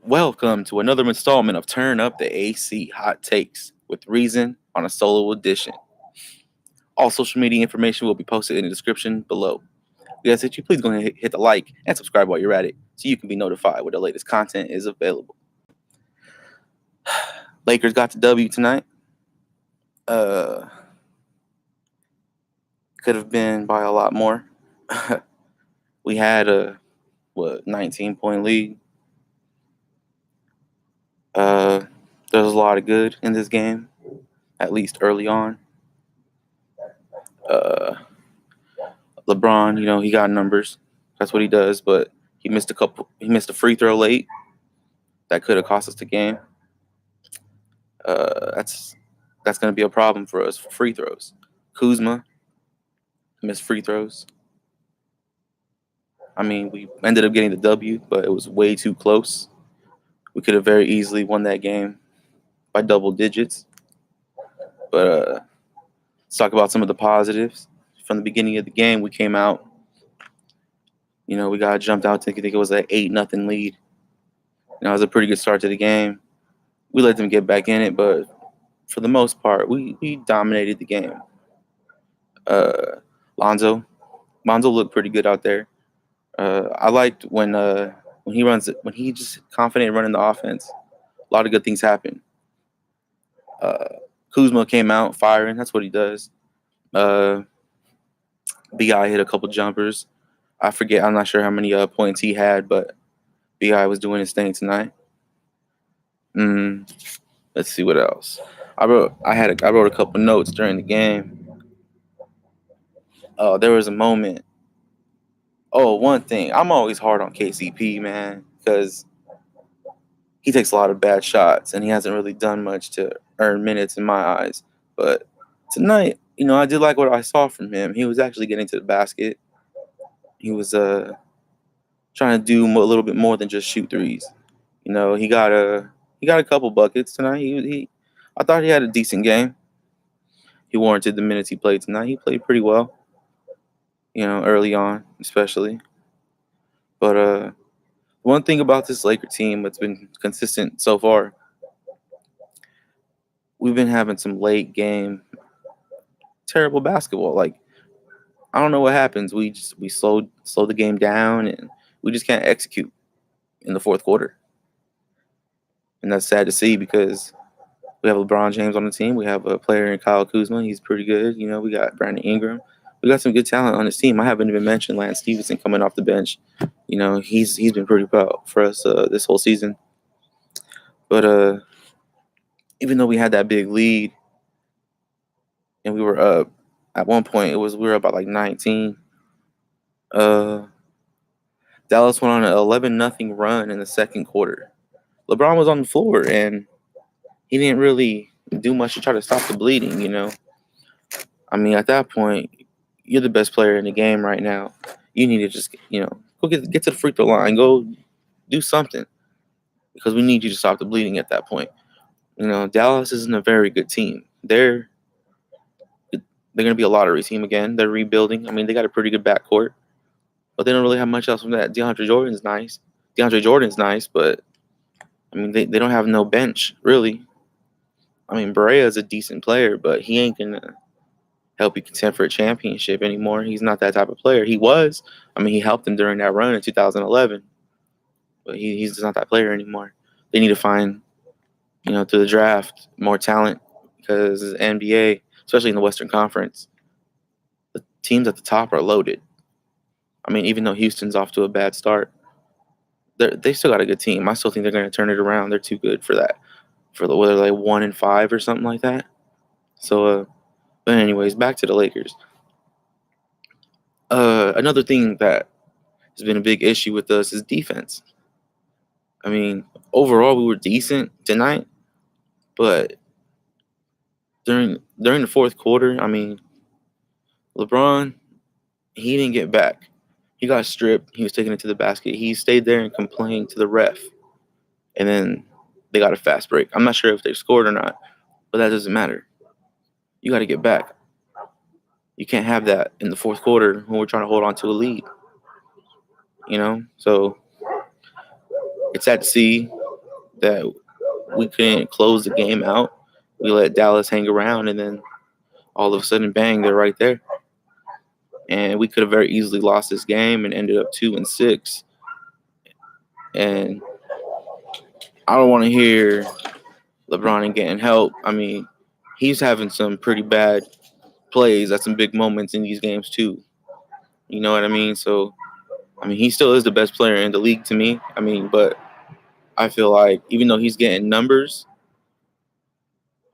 Welcome to another installment of Turn Up the AC Hot Takes with Reason on a solo edition. All social media information will be posted in the description below. We ask that you please go ahead and hit the like and subscribe while you're at it so you can be notified when the latest content is available. Lakers got the W tonight. Could have been by a lot more. We had a 19-point lead. There's a lot of good in this game, at least early on. LeBron, he got numbers. That's what he does, but he missed a free throw late. That could have cost us the game. That's going to be a problem for us for free throws. Kuzma missed free throws. I mean, we ended up getting the W, but it was way too close. We could have very easily won that game by double digits. But let's talk about some of the positives. From the beginning of the game, we came out. We got jumped out to, I think it was an 8-0 lead. It was a pretty good start to the game. We let them get back in it, but for the most part, we dominated the game. Lonzo looked pretty good out there. I liked when he just confident running the offense. A lot of good things happen. Kuzma came out firing. That's what he does. Bi hit a couple jumpers. I forget. I'm not sure how many points he had, but Bi was doing his thing tonight. Let's see what else. I wrote a couple notes during the game. There was a moment. Oh, one thing. I'm always hard on KCP, man, because he takes a lot of bad shots and he hasn't really done much to earn minutes in my eyes. But tonight, I did like what I saw from him. He was actually getting to the basket. He was trying to do a little bit more than just shoot threes. He got a couple buckets tonight. I thought he had a decent game. He warranted the minutes he played tonight. He played pretty well. Early on, especially. But one thing about this Laker team that's been consistent so far, we've been having some late game terrible basketball. Like, I don't know what happens. We slow the game down and we just can't execute in the fourth quarter. And that's sad to see because we have LeBron James on the team. We have a player in Kyle Kuzma. He's pretty good. We got Brandon Ingram. We got some good talent on this team. I haven't even mentioned Lance Stevenson coming off the bench. He's been pretty well for us this whole season. But even though we had that big lead and we were up at one point, we were up by like 19. Dallas went on an 11-0 run in the second quarter. LeBron was on the floor and he didn't really do much to try to stop the bleeding. I mean, at that point, you're the best player in the game right now. You need to just, go get to the free throw line. Go do something because we need you to stop the bleeding at that point. Dallas isn't a very good team. They're going to be a lottery team again. They're rebuilding. I mean, they got a pretty good backcourt, but they don't really have much else from that. DeAndre Jordan's nice, but, I mean, they don't have no bench, really. I mean, Barea is a decent player, but he ain't going to help you contend for a championship anymore. He's not that type of player. He was. I mean, he helped them during that run in 2011. But he's just not that player anymore. They need to find, through the draft, more talent because the NBA, especially in the Western Conference, the teams at the top are loaded. I mean, even though Houston's off to a bad start, they still got a good team. I still think they're going to turn it around. They're too good for that. Whether like 1-5 or something like that. So, but anyways, back to the Lakers. Another thing that has been a big issue with us is defense. I mean, overall we were decent tonight, but during the fourth quarter, I mean, LeBron, he didn't get back. He got stripped. He was taking it to the basket. He stayed there and complained to the ref, and then they got a fast break. I'm not sure if they scored or not, but that doesn't matter. You got to get back. You can't have that in the fourth quarter when we're trying to hold on to a lead. So it's sad to see. that we couldn't close the game out. We let Dallas hang around, and then all of a sudden, bang, they're right there. And we could have very easily lost this game and ended up 2-6. And I don't want to hear LeBron ain't getting help. I mean, he's having some pretty bad plays at some big moments in these games too. You know what I mean? So, I mean, he still is the best player in the league to me. I mean, but I feel like even though he's getting numbers,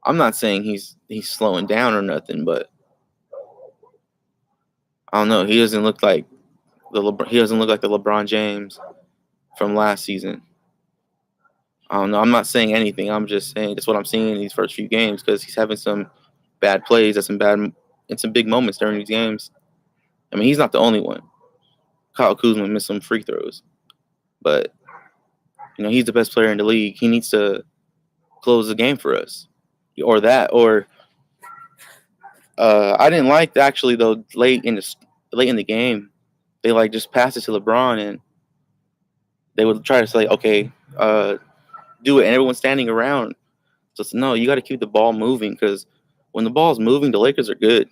I'm not saying he's slowing down or nothing, but I don't know. He doesn't look like he doesn't look like the LeBron James from last season. I don't know. I'm not saying anything. I'm just saying that's what I'm seeing in these first few games because he's having some bad plays at some big moments during these games. I mean, he's not the only one. Kyle Kuzma missed some free throws, but he's the best player in the league. He needs to close the game for us, or that, or I didn't like actually though late in the game, they like just passed it to LeBron and they would try to say, okay, do it, and everyone's standing around. So no, you got to keep the ball moving because when the ball's moving, the Lakers are good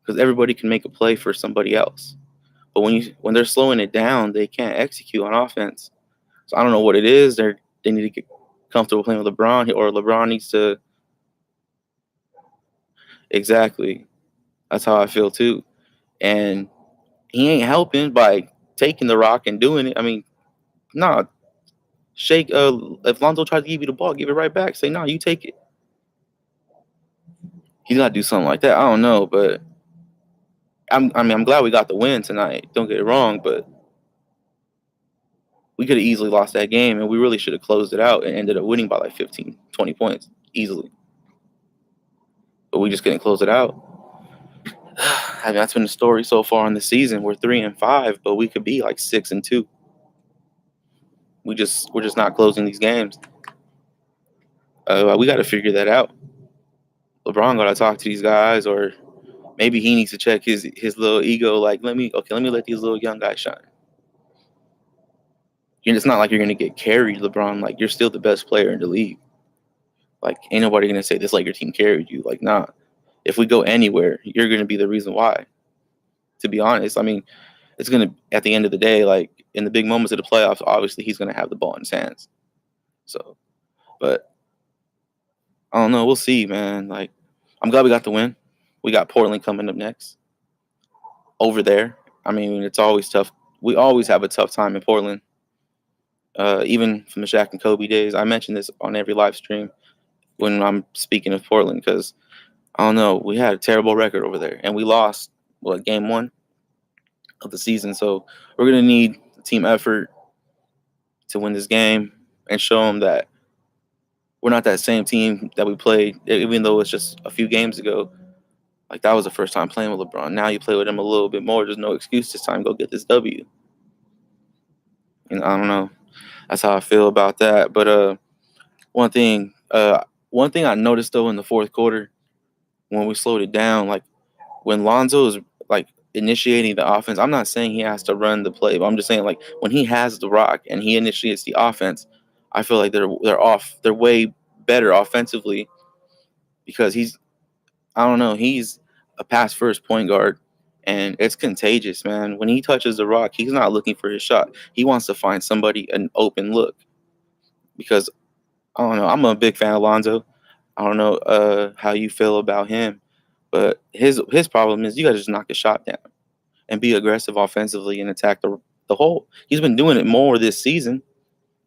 because everybody can make a play for somebody else. But when they're slowing it down, they can't execute on offense. So I don't know what it is. They need to get comfortable playing with LeBron, or LeBron needs to. Exactly. That's how I feel too. And he ain't helping by taking the rock and doing it. I mean, nah. Shake. If Lonzo tries to give you the ball, give it right back. Say, nah, you take it. He's got to do something like that. I don't know, but I'm glad we got the win tonight. Don't get it wrong, but we could have easily lost that game, and we really should have closed it out and ended up winning by like 15, 20 points easily. But we just couldn't close it out. I mean, that's been the story so far in the season. We're 3-5, but we could be like 6-2. We're just not closing these games. We got to figure that out. LeBron got to talk to these guys, or maybe he needs to check his little ego. Like, let me let these little young guys shine. It's not like you're gonna get carried, LeBron. Like, you're still the best player in the league. Like, ain't nobody gonna say this like your team carried you. Like, nah. If we go anywhere, you're gonna be the reason why. To be honest, I mean, it's gonna at the end of the day, like in the big moments of the playoffs, obviously he's gonna have the ball in his hands. So, but I don't know. We'll see, man. Like, I'm glad we got the win. We got Portland coming up next. Over there, I mean, it's always tough. We always have a tough time in Portland. Even from the Shaq and Kobe days, I mention this on every live stream when I'm speaking of Portland because I don't know, we had a terrible record over there and we lost game 1 of the season. So we're gonna need team effort to win this game and show them that we're not that same team that we played, even though it's just a few games ago. Like, that was the first time playing with LeBron. Now you play with him a little bit more. There's no excuse this time. Go get this W. And I don't know. That's how I feel about that. But one thing I noticed though in the fourth quarter when we slowed it down, like when Lonzo is like initiating the offense, I'm not saying he has to run the play, but I'm just saying like when he has the rock and he initiates the offense, I feel like they're way better offensively because he's a pass first point guard. And it's contagious, man. When he touches the rock, he's not looking for his shot. He wants to find somebody an open look. Because I don't know, I'm a big fan of Lonzo. I don't know how you feel about him, but his problem is you got to just knock his shot down and be aggressive offensively and attack the hole. He's been doing it more this season,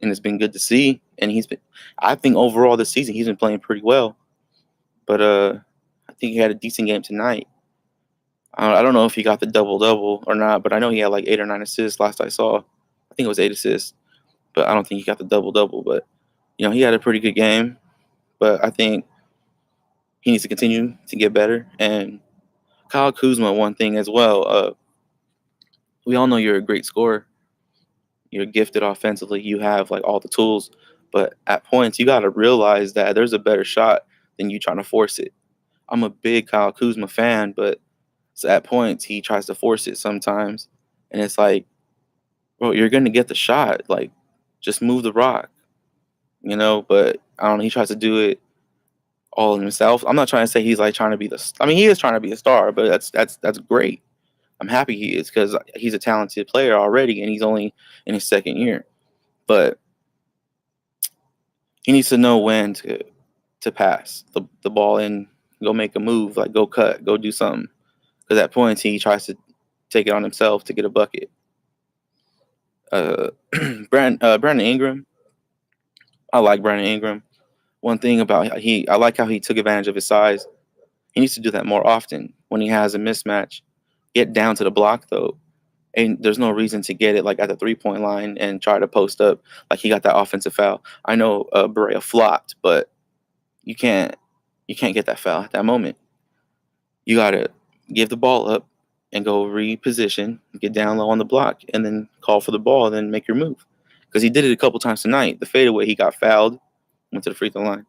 and it's been good to see. And I think overall this season he's been playing pretty well. But I think he had a decent game tonight. I don't know if he got the double-double or not, but I know he had like 8 or 9 assists last I saw. I think it was 8 assists, but I don't think he got the double-double. But, he had a pretty good game. But I think he needs to continue to get better. And Kyle Kuzma, one thing as well, we all know you're a great scorer. You're gifted offensively. You have like all the tools. But at points, you got to realize that there's a better shot than you trying to force it. I'm a big Kyle Kuzma fan, but at points, he tries to force it sometimes. And it's like, bro, you're going to get the shot. Like, just move the rock. But I don't know. He tries to do it all himself. I'm not trying to say he's like trying to be the. I mean, he is trying to be a star, but that's great. I'm happy he is because he's a talented player already, and he's only in his second year. But he needs to know when to pass the ball and go make a move, like go cut, go do something. Because at points he tries to take it on himself to get a bucket. Brandon Ingram, I like Brandon Ingram. One thing about I like how he took advantage of his size. He needs to do that more often when he has a mismatch. Get down to the block though, and there's no reason to get it like at the 3-point line and try to post up like he got that offensive foul. I know Berea flopped, but you can't get that foul at that moment. You gotta give the ball up and go reposition, get down low on the block, and then call for the ball, and then make your move. Because he did it a couple times tonight. The fadeaway, he got fouled, went to the free throw line.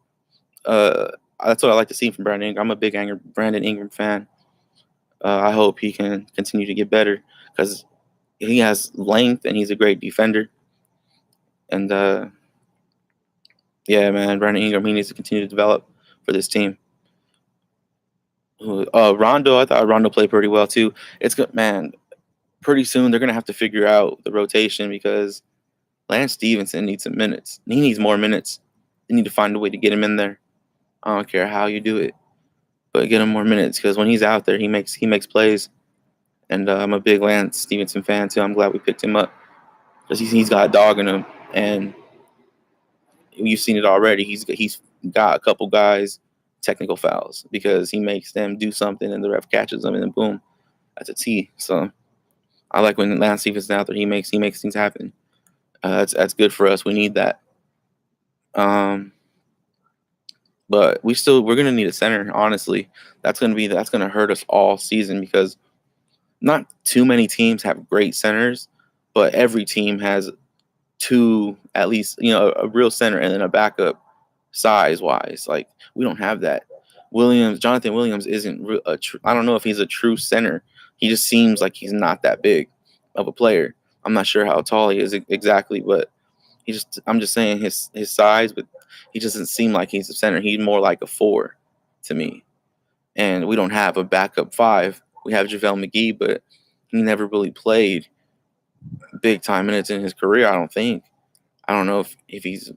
That's what I like to see from Brandon Ingram. I'm a big Brandon Ingram fan. I hope he can continue to get better because he has length and he's a great defender. And yeah, man, Brandon Ingram, he needs to continue to develop for this team. Rondo, I thought Rondo played pretty well too. It's good, man. Pretty soon they're gonna have to figure out the rotation because Lance Stevenson needs some minutes. He needs more minutes. They need to find a way to get him in there. I don't care how you do it, but get him more minutes because when he's out there, he makes plays. And I'm a big Lance Stevenson fan too. I'm glad we picked him up because he's got a dog in him, and you've seen it already. He's got a couple guys technical fouls because he makes them do something, and the ref catches them, and then boom, that's a T. So I like when Lance Stevenson out there. He makes things happen. That's good for us. We need that. But we're gonna need a center. Honestly, that's gonna hurt us all season because not too many teams have great centers, but every team has two at least. A real center and then a backup size wise. Like we don't have that. Jonathan Williams isn't I don't know if he's a true center. He just seems like he's not that big of a player. I'm not sure how tall he is exactly, but I'm just saying his size, but he doesn't seem like he's a center. He's more like a 4 to me. And we don't have a backup 5. We have JaVale McGee, but he never really played big time minutes in his career, I don't think. I don't know if he's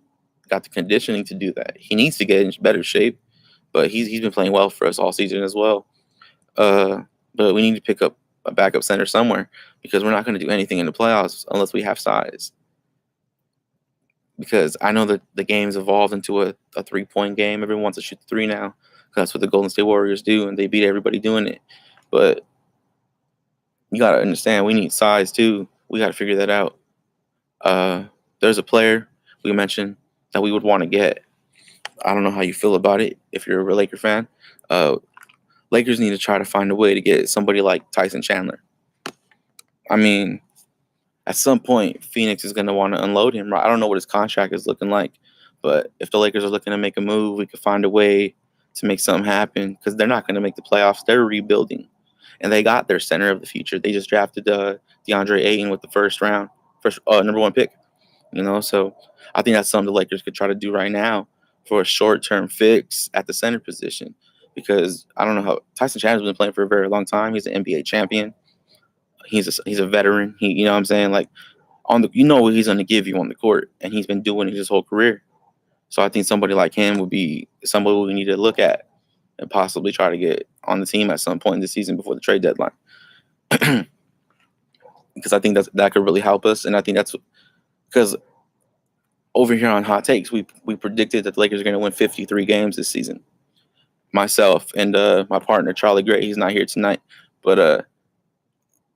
got the conditioning to do that. He needs to get in better shape, but he's been playing well for us all season as well. But we need to pick up a backup center somewhere because we're not going to do anything in the playoffs unless we have size. Because I know that the game's evolved into a 3-point game. Everyone wants to shoot the 3 now. That's what the Golden State Warriors do, and they beat everybody doing it. But you got to understand, we need size too. We got to figure that out. There's a player we mentioned that we would want to get. I don't know how you feel about it if you're a Laker fan. Lakers need to try to find a way to get somebody like Tyson Chandler. I mean, at some point, Phoenix is going to want to unload him. I don't know what his contract is looking like, but if the Lakers are looking to make a move, we could find a way to make something happen because they're not going to make the playoffs. They're rebuilding, and they got their center of the future. They just drafted DeAndre Ayton with the first number 1 pick. So I think that's something the Lakers could try to do right now for a short-term fix at the center position because I don't know how Tyson Chandler's been playing for a very long time. He's an NBA champion. He's a veteran. You know what I'm saying? Like what he's going to give you on the court, and he's been doing it his whole career. So I think somebody like him would be somebody we need to look at and possibly try to get on the team at some point in the season before the trade deadline. Because I think that could really help us, and I think that's because over here on Hot Takes, we predicted that the Lakers are going to win 53 games this season. Myself and my partner Charlie Gray, he's not here tonight, but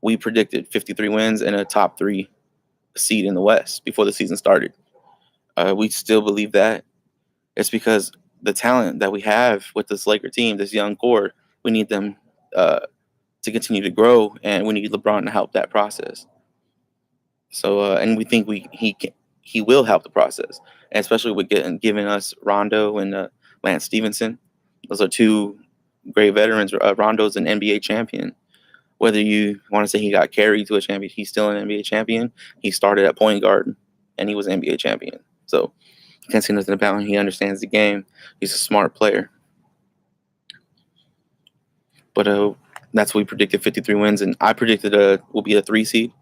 we predicted 53 wins and a top 3 seed in the West before the season started. We still believe that. It's because the talent that we have with this Laker team, this young core, we need them to continue to grow, and we need LeBron to help that process. So, and we think he will help the process, and especially with giving us Rondo and Lance Stevenson. Those are 2 great veterans. Rondo's an NBA champion. Whether you want to say he got carried to a champion, he's still an NBA champion. He started at point guard, and he was an NBA champion. So Can't say nothing about him. He understands the game. He's a smart player. But that's what we predicted, 53 wins, and I predicted we'll be a 3 seed.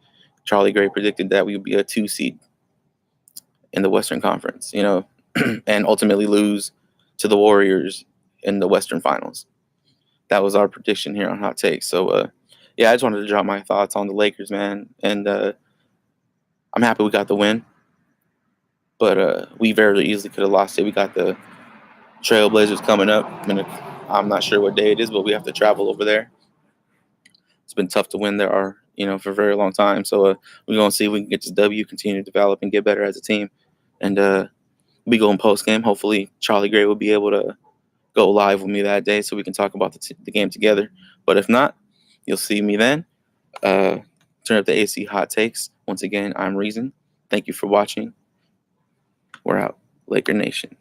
Charlie Gray predicted that we would be a 2 seed in the Western Conference, and ultimately lose to the Warriors in the Western Finals. That was our prediction here on Hot Takes. So, yeah, I just wanted to drop my thoughts on the Lakers, man, and I'm happy we got the win. But we very easily could have lost it. We got the Trailblazers coming up. I'm not sure what day it is, but we have to travel over there. It's been tough to win there, for a very long time. So we're going to see if we can get this W, continue to develop, and get better as a team. And we go in post game. Hopefully, Charlie Gray will be able to go live with me that day so we can talk about the game together. But if not, you'll see me then. Turn up the AC Hot Takes. Once again, I'm Reason. Thank you for watching. We're out. Laker Nation.